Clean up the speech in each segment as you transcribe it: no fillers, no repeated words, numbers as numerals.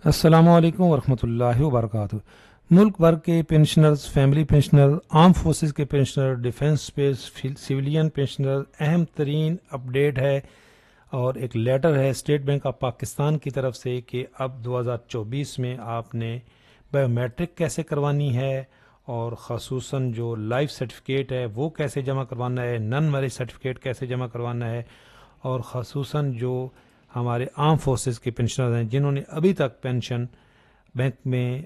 السلام علیکم ورحمۃ اللہ وبرکاتہ۔ ملک بھر کے pensioners, family pensioner, arm forces کے pensioner, defence space civilian pensioner, اہم ترین اپڈیٹ ہے اور ایک لیٹر ہے اسٹیٹ بینک آف پاکستان کی طرف سے کہ اب 2024 میں آپ نے بایو میٹرک کیسے کروانی ہے، اور خصوصاً جو لائف سرٹیفکیٹ ہے وہ کیسے جمع کروانا ہے، نن میرج سرٹیفکیٹ کیسے جمع کروانا ہے، اور خصوصاً جو ہمارے آرم فورسز کے پینشنر ہیں جنہوں نے ابھی تک پینشن بینک میں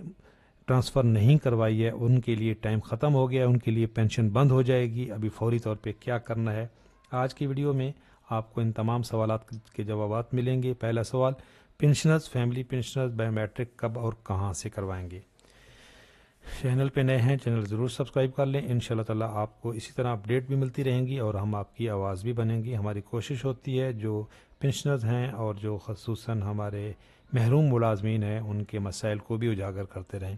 ٹرانسفر نہیں کروائی ہے، ان کے لیے ٹائم ختم ہو گیا، ان کے لیے پینشن بند ہو جائے گی، ابھی فوری طور پہ کیا کرنا ہے۔ آج کی ویڈیو میں آپ کو ان تمام سوالات کے جوابات ملیں گے۔ پہلا سوال، pensioners, family pensioners biometric کب اور کہاں سے کروائیں گے؟ چینل پہ نئے ہیں، چینل ضرور سبسکرائب کر لیں، انشاءاللہ تعالی آپ کو اسی طرح اپڈیٹ بھی ملتی رہیں گی اور ہم آپ کی آواز بھی بنیں گی۔ ہماری کوشش ہوتی ہے جو پینشنرز ہیں اور جو خصوصاً ہمارے محروم ملازمین ہیں ان کے مسائل کو بھی اجاگر کرتے رہیں۔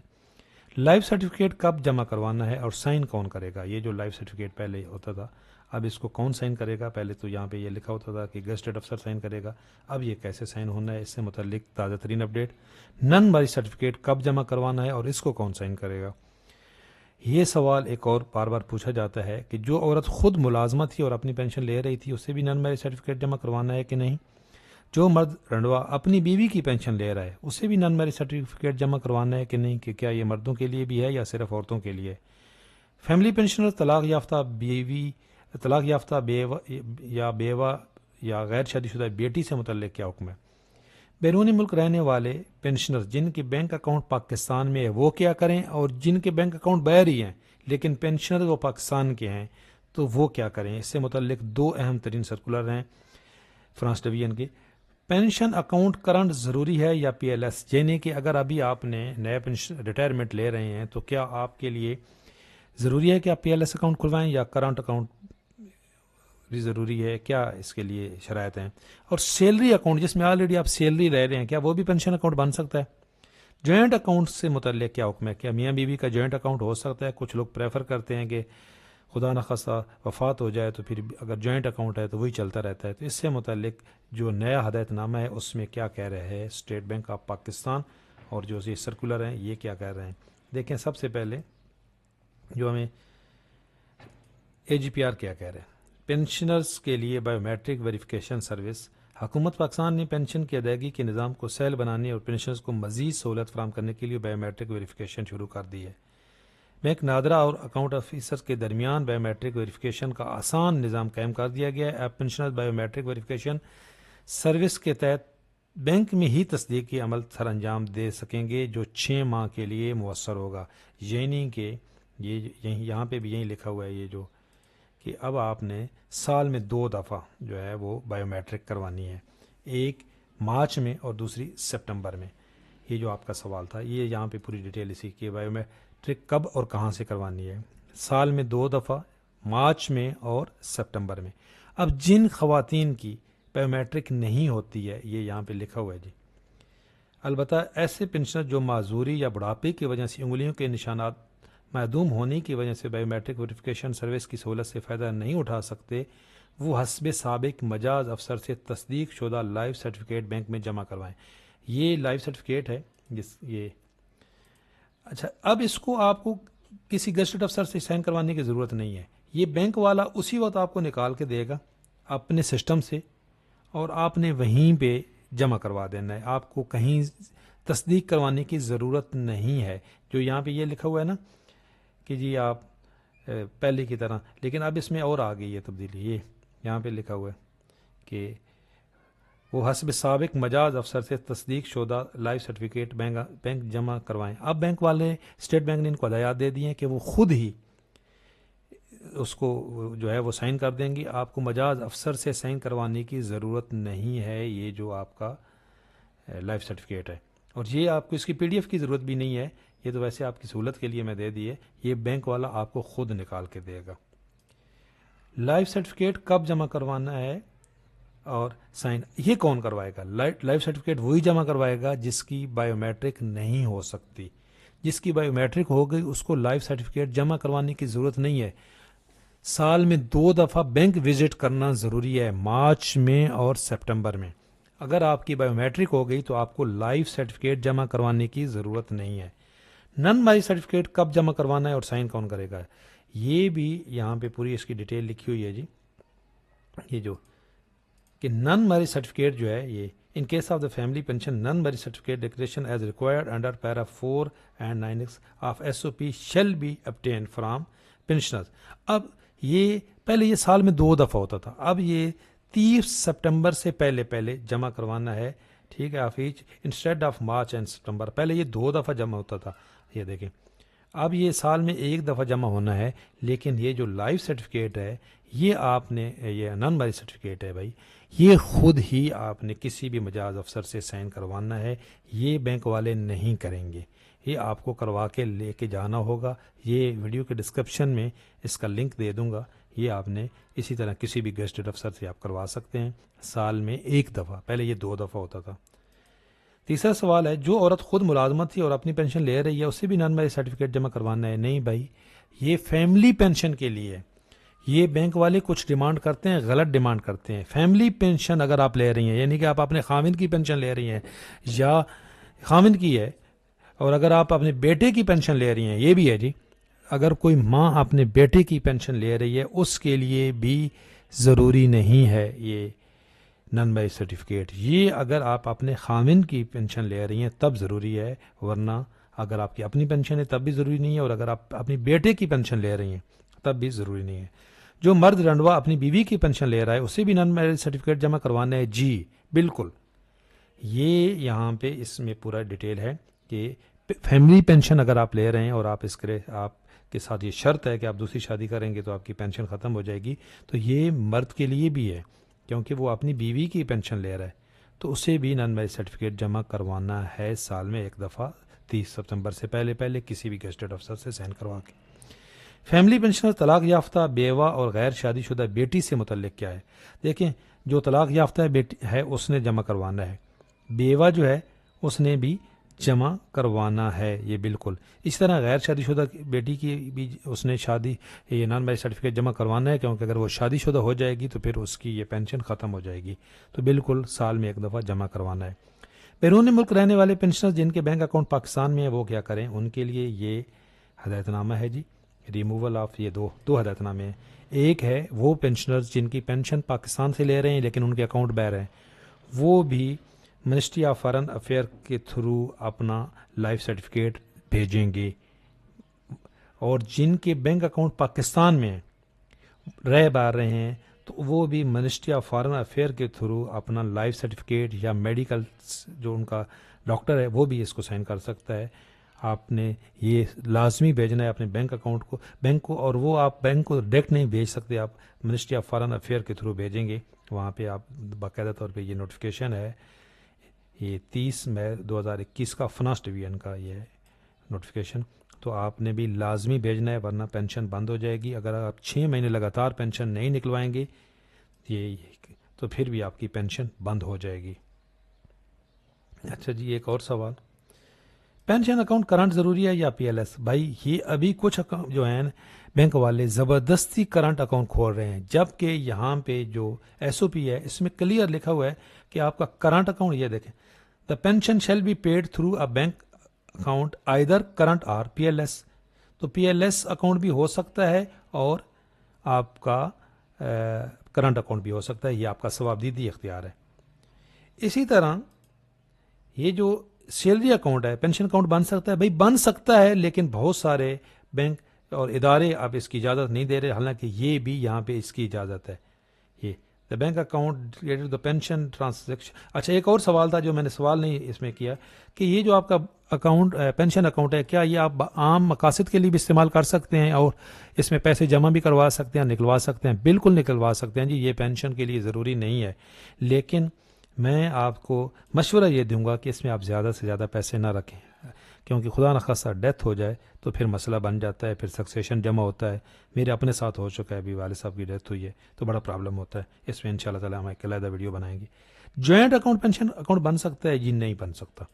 لائف سرٹیفکیٹ کب جمع کروانا ہے اور سائن کون کرے گا؟ یہ جو لائف سرٹیفکیٹ پہلے ہوتا تھا، اب اس کو کون سائن کرے گا؟ پہلے تو یہاں پہ یہ لکھا ہوتا تھا کہ گزٹڈ افسر سائن کرے گا، اب یہ کیسے سائن ہونا ہے، اس سے متعلق تازہ ترین اپڈیٹ۔ نن میرج سرٹیفکیٹ کب جمع کروانا ہے اور اس کو کون سائن کرے گا؟ یہ سوال ایک اور بار بار پوچھا جاتا ہے کہ جو عورت خود ملازمت تھی اور اپنی پینشن لے رہی تھی اسے بھی نن میرج سرٹیفکیٹ جمع کروانا ہے کہ نہیں؟ جو مرد رنڈوا اپنی بیوی کی پینشن لے رہا ہے اسے بھی نن میرج سرٹیفکیٹ جمع کروانا ہے کہ نہیں، کہ کیا یہ مردوں کے لیے بھی ہے یا صرف عورتوں کے لیے؟ فیملی پینشنر، طلاق یافتہ بیوی، طلاق یافتہ بیوہ یا غیر شادی شدہ بیٹی سے متعلق کیا حکم ہے؟ بیرونی ملک رہنے والے پینشنر جن کے بینک اکاؤنٹ پاکستان میں ہے وہ کیا کریں، اور جن کے بینک اکاؤنٹ باہر ہی ہیں لیکن پینشنر وہ پاکستان کے ہیں تو وہ کیا کریں؟ اس سے متعلق دو اہم ترین سرکولر ہیں فرانس ڈویژن کے۔ پینشن اکاؤنٹ کرنٹ ضروری ہے یا پی ایل ایس، یعنی کہ اگر ابھی آپ نے نیا پینشن ریٹائرمنٹ لے رہے ہیں تو کیا آپ کے لیے ضروری ہے کہ آپ پی ایل ایس اکاؤنٹ کھلوائیں یا کرنٹ اکاؤنٹ بھی ضروری ہے؟ کیا اس کے لیے شرائط ہیں؟ اور سیلری اکاؤنٹ جس میں آلریڈی آپ سیلری لے رہے ہیں کیا وہ بھی پینشن اکاؤنٹ بن سکتا ہے؟ جوائنٹ اکاؤنٹ سے متعلق کیا حکم ہے؟ کیا میاں بیوی کا جوائنٹ اکاؤنٹ ہو سکتا ہے؟ کچھ لوگ پریفر کرتے ہیں کہ خدا نخواستہ وفات ہو جائے تو پھر اگر جوائنٹ اکاؤنٹ ہے تو وہی چلتا رہتا ہے، تو اس سے متعلق جو نیا ہدایت نامہ ہے اس میں کیا کہہ رہے ہیں اسٹیٹ بینک آف پاکستان، اور جو یہ سرکولر ہیں یہ کیا کہہ رہے ہیں؟ دیکھیں، سب سے پہلے جو ہمیں اے جی پی آر کیا کہہ رہے ہیں۔ پینشنرز کے لیے بایو میٹرک ویریفیکیشن سروس۔ حکومت پاکستان نے پینشن کی ادائیگی کے نظام کو سہل بنانے اور پینشنرز کو مزید سہولت فراہم کرنے کے لیے بایو میٹرک ویریفیکیشن شروع کر دی ہے۔ بینک ناظرہ اور اکاؤنٹ آفیسر کے درمیان بایو میٹرک ویریفیکیشن کا آسان نظام قائم کر دیا گیا ہے۔ اب pensioners biometric verification service کے تحت بینک میں ہی تصدیقی عمل سر انجام دے سکیں گے جو 6 ماہ کے لیے مؤثر ہوگا، یعنی کہ یہاں پہ بھی یہی لکھا ہوا ہے یہ جو کہ اب آپ نے سال میں 2 دفعہ جو ہے وہ بایو میٹرک کروانی ہے، ایک مارچ میں اور دوسری سپٹمبر میں۔ یہ جو آپ کا سوال تھا یہ یہاں پہ پوری ڈیٹیل اسی کی، بایو میٹرک کب اور کہاں سے کروانی ہے؟ سال میں 2 دفعہ، مارچ میں اور سپٹمبر میں۔ اب جن خواتین کی بایو میٹرک نہیں ہوتی ہے یہ یہاں پہ لکھا ہوا ہے جی، البتہ ایسے پینشنر جو معذوری یا بڑھاپے کی وجہ سے انگلیوں کے نشانات معدوم ہونے کی وجہ سے بایو میٹرک ویریفیکیشن سروس کی سہولت سے فائدہ نہیں اٹھا سکتے، وہ حسب سابق مجاز افسر سے تصدیق شدہ لائف سرٹیفکیٹ بینک میں جمع کروائیں۔ یہ لائف سرٹیفکیٹ ہے یہ اچھا، اب اس کو آپ کو کسی گزٹڈ افسر سے سائن کروانے کی ضرورت نہیں ہے، یہ بینک والا اسی وقت آپ کو نکال کے دے گا اپنے سسٹم سے اور آپ نے وہیں پہ جمع کروا دینا ہے، آپ کو کہیں تصدیق کروانے کی ضرورت نہیں ہے۔ جو یہاں پہ یہ لکھا ہوا ہے نا کہ جی آپ پہلے کی طرح، لیکن اب اس میں اور آ گئی ہے تبدیلی، یہ یہاں پہ لکھا ہوا ہے کہ وہ حسب سابق مجاز افسر سے تصدیق شدہ لائف سرٹیفکیٹ بینک جمع کروائیں۔ اب بینک والے اسٹیٹ بینک نے ان کو ہدایات دے دی ہیں کہ وہ خود ہی اس کو جو ہے وہ سائن کر دیں گی، آپ کو مجاز افسر سے سائن کروانے کی ضرورت نہیں ہے۔ یہ جو آپ کا لائف سرٹیفکیٹ ہے، اور یہ آپ کو اس کی پی ڈی ایف کی ضرورت بھی نہیں ہے، یہ تو ویسے آپ کی سہولت کے لیے میں دے دی ہے، یہ بینک والا آپ کو خود نکال کے دے گا۔ لائف سرٹیفکیٹ کب جمع کروانا ہے اور سائن یہ کون کروائے گا؟ لائف سرٹیفکیٹ وہی جمع کروائے گا جس کی بایو میٹرک نہیں ہو سکتی، جس کی بایو میٹرک ہو گئی اس کو لائف سرٹیفکیٹ جمع کروانے کی ضرورت نہیں ہے۔ سال میں 2 دفعہ بینک وزٹ کرنا ضروری ہے، مارچ میں اور سپٹمبر میں۔ اگر آپ کی بایو میٹرک ہو گئی تو آپ کو لائف سرٹیفکیٹ جمع کروانے کی ضرورت نہیں ہے. نن میرج سرٹیفکیٹ کب جمع کروانا ہے اور سائن کون کرے گا, یہ بھی یہاں پہ پوری اس کی ڈیٹیل لکھی ہوئی ہے جی. یہ جو کہ نن میرج سرٹیفکیٹ جو ہے یہ in case of the family pension non marriage certificate declaration as required under para 4 and 9 of S O P shall be obtained from pensioners. اب یہ پہلے یہ سال میں 2 دفعہ ہوتا تھا, اب یہ 30 سپٹمبر سے پہلے جمع کروانا ہے. ٹھیک ہے, of each instead of March and September. پہلے یہ 2 دفعہ جمع ہوتا تھا. یہ دیکھیں اب یہ سال میں 1 دفعہ جمع ہونا ہے. لیکن یہ جو لائف سرٹیفکیٹ ہے یہ آپ نے, یہ نن میرج سرٹیفکیٹ ہے بھائی, یہ خود ہی آپ نے کسی بھی مجاز افسر سے سائن کروانا ہے. یہ بینک والے نہیں کریں گے, یہ آپ کو کروا کے لے کے جانا ہوگا. یہ ویڈیو کے ڈسکرپشن میں اس کا لنک دے دوں گا. یہ آپ نے اسی طرح کسی بھی گیزٹڈ افسر سے آپ کروا سکتے ہیں سال میں 1 دفعہ. پہلے یہ 2 دفعہ ہوتا تھا. تیسرا سوال ہے, جو عورت خود ملازمت تھی اور اپنی پینشن لے رہی ہے اسے بھی نن میرج سرٹیفکیٹ جمع کروانا ہے؟ نہیں بھائی, یہ فیملی پینشن کے لیے. یہ بینک والے کچھ ڈیمانڈ کرتے ہیں, غلط ڈیمانڈ کرتے ہیں. فیملی پینشن اگر آپ لے رہی ہیں, یعنی کہ آپ اپنے خاوند کی پینشن لے رہی ہیں یا خاوند کی ہے, اور اگر آپ اپنے بیٹے کی پینشن لے رہی ہیں, یہ بھی ہے جی. اگر کوئی ماں اپنے بیٹے کی پینشن لے رہی ہے اس کے لیے بھی ضروری نہیں ہے یہ نن میرج سرٹیفکیٹ. یہ اگر آپ اپنے خاوند کی پینشن لے رہی ہیں تب ضروری ہے, ورنہ اگر آپ کی اپنی پینشن ہے تب بھی ضروری نہیں ہے, اور اگر آپ اپنی بیٹے کی پینشن لے رہی ہیں تب بھی ضروری نہیں ہے. جو مرد رنڈوا اپنی بیوی کی پینشن لے رہا ہے اسے بھی نن میرج سرٹیفکیٹ جمع کروانا ہے. جی بالکل, یہ یہاں پہ اس میں پورا ڈیٹیل ہے کہ فیملی پینشن اگر آپ لے رہے ہیں اور آپ کے ساتھ یہ شرط ہے کہ آپ دوسری شادی کریں گے تو آپ کی پینشن ختم ہو جائے گی, تو یہ مرد کے لیے بھی ہے کیونکہ وہ اپنی بیوی کی پینشن لے رہا ہے, تو اسے بھی نن میرج سرٹیفکیٹ جمع کروانا ہے سال میں 1 دفعہ 30 سپتمبر سے پہلے کسی بھی گیزٹڈ افسر سے سائن کروا کے. فیملی پینشنر طلاق یافتہ بیوہ اور غیر شادی شدہ بیٹی سے متعلق کیا ہے؟ دیکھیں, جو طلاق یافتہ بیٹی ہے اس نے جمع کروانا ہے, بیوہ جو ہے اس نے بھی جمع کروانا ہے. یہ بالکل اس طرح غیر شادی شدہ بیٹی کی بھی اس نے یہ نان میرج سرٹیفکیٹ جمع کروانا ہے, کیونکہ اگر وہ شادی شدہ ہو جائے گی تو پھر اس کی یہ پینشن ختم ہو جائے گی. تو بالکل سال میں 1 دفعہ جمع کروانا ہے. بیرون ملک رہنے والے پینشنر جن کے بینک اکاؤنٹ پاکستان میں ہے وہ کیا کریں؟ ان کے لیے یہ ہدایت نامہ ہے جی, ریموول آف. یہ دو ہدایت نامے ہیں. ایک ہے وہ پینشنرز جن کی پینشن پاکستان سے لے رہے ہیں لیکن ان کے اکاؤنٹ باہر ہیں, وہ بھی منسٹری آف فارن افیئر کے تھرو اپنا لائف سرٹیفکیٹ بھیجیں گے. اور جن کے بینک اکاؤنٹ پاکستان میں رہ باہر رہے ہیں تو وہ بھی منسٹری آف فارن افیئر کے تھرو اپنا لائف سرٹیفکیٹ یا میڈیکل جو ان کا ڈاکٹر ہے وہ بھی اس کو سائن کر سکتا ہے. آپ نے یہ لازمی بھیجنا ہے اپنے بینک اکاؤنٹ کو, بینک کو, اور وہ آپ بینک کو ڈائریکٹ نہیں بھیج سکتے, آپ منسٹری آف فارن افیئر کے تھرو بھیجیں گے. وہاں پہ آپ باقاعدہ طور پہ یہ نوٹیفیکیشن ہے, یہ 30 مئی 2021 کا فنانس ڈویژن کا یہ نوٹیفیکیشن, تو آپ نے بھی لازمی بھیجنا ہے ورنہ پینشن بند ہو جائے گی. اگر آپ 6 مہینے لگاتار پینشن نہیں نکلوائیں گے تو پھر بھی آپ کی پینشن بند ہو جائے گی. اچھا جی, ایک اور سوال, پینشن اکاؤنٹ کرنٹ ضروری ہے یا پی ایل ایس؟ بھائی یہ ابھی کچھ اکاؤنٹ جو ہیں بینک والے زبردستی کرنٹ اکاؤنٹ کھول رہے ہیں, جبکہ یہاں پہ جو ایس او پی ہے اس میں کلیئر لکھا ہوا ہے کہ آپ کا کرنٹ اکاؤنٹ, یہ دیکھیں, the pension shall be paid through a bank account either current or P L S. تو پی ایل ایس اکاؤنٹ بھی ہو سکتا ہے اور آپ کا کرنٹ اکاؤنٹ بھی ہو سکتا ہے, یہ آپ کا ثوابدیدی اختیار ہے. اسی طرح یہ جو سیلری اکاؤنٹ ہے, پینشن اکاؤنٹ بن سکتا ہے؟ بھائی بن سکتا ہے, لیکن بہت سارے بینک اور ادارے اب اس کی اجازت نہیں دے رہے, حالانکہ یہ بھی یہاں پہ اس کی اجازت ہے. یہ the bank account related the pension transaction. اچھا, ایک اور سوال تھا جو میں نے سوال نہیں اس میں کیا کہ یہ جو آپ کا اکاؤنٹ پینشن اکاؤنٹ ہے, کیا یہ آپ عام مقاصد کے لیے بھی استعمال کر سکتے ہیں اور اس میں پیسے جمع بھی کروا سکتے ہیں, نکلوا سکتے ہیں؟ بالکل نکلوا سکتے ہیں جی, یہ پینشن کے لیے ضروری نہیں ہے. لیکن میں آپ کو مشورہ یہ دوں گا کہ اس میں آپ زیادہ سے زیادہ پیسے نہ رکھیں, کیونکہ خدا نخواستہ ڈیتھ ہو جائے تو پھر مسئلہ بن جاتا ہے, پھر سکسیشن جمع ہوتا ہے. میرے اپنے ساتھ ہو چکا ہے, ابھی والد صاحب کی ڈیتھ ہوئی ہے تو بڑا پرابلم ہوتا ہے. اس میں انشاءاللہ تعالی ہم ایک علیحدہ ویڈیو بنائیں گے. جوائنٹ اکاؤنٹ پینشن اکاؤنٹ بن سکتا ہے؟ جی نہیں بن سکتا.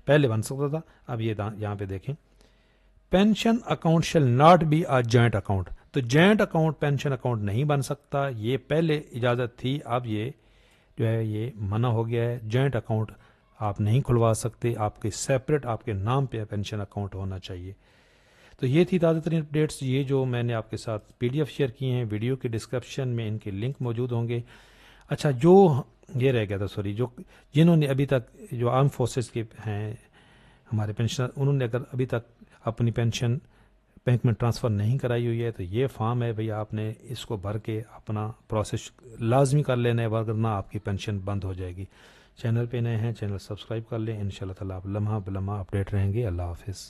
پہلے بن سکتا تھا, اب یہ یہاں پہ دیکھیں, pension account shall not be a joint account. تو جوائنٹ اکاؤنٹ پینشن اکاؤنٹ نہیں بن سکتا, یہ پہلے اجازت تھی, اب یہ جو ہے یہ منع ہو گیا ہے. جوائنٹ اکاؤنٹ آپ نہیں کھلوا سکتے, آپ کے سیپریٹ آپ کے نام پہ پینشن اکاؤنٹ ہونا چاہیے. تو یہ تھی تازہ ترین اپڈیٹس, یہ جو میں نے آپ کے ساتھ PDF شیئر کیے ہیں. ویڈیو کے ڈسکرپشن میں ان کے لنک موجود ہوں گے. اچھا, جو یہ رہ گیا تھا سوری, جنہوں نے ابھی تک جو آرم فورسز کے ہیں ہمارے پینشنر, انہوں نے اگر ابھی تک اپنی پینشن بینک میں ٹرانسفر نہیں کرائی ہوئی ہے تو یہ فارم ہے بھئی, آپ نے اس کو بھر کے اپنا پروسیس لازمی کر لینا ہے, ورنہ آپ کی پینشن بند ہو جائے گی. چینل پہ نئے ہیں, چینل سبسکرائب کر لیں. انشاءاللہ تعالی آپ لمحہ بلمحہ اپڈیٹ رہیں گے. اللہ حافظ.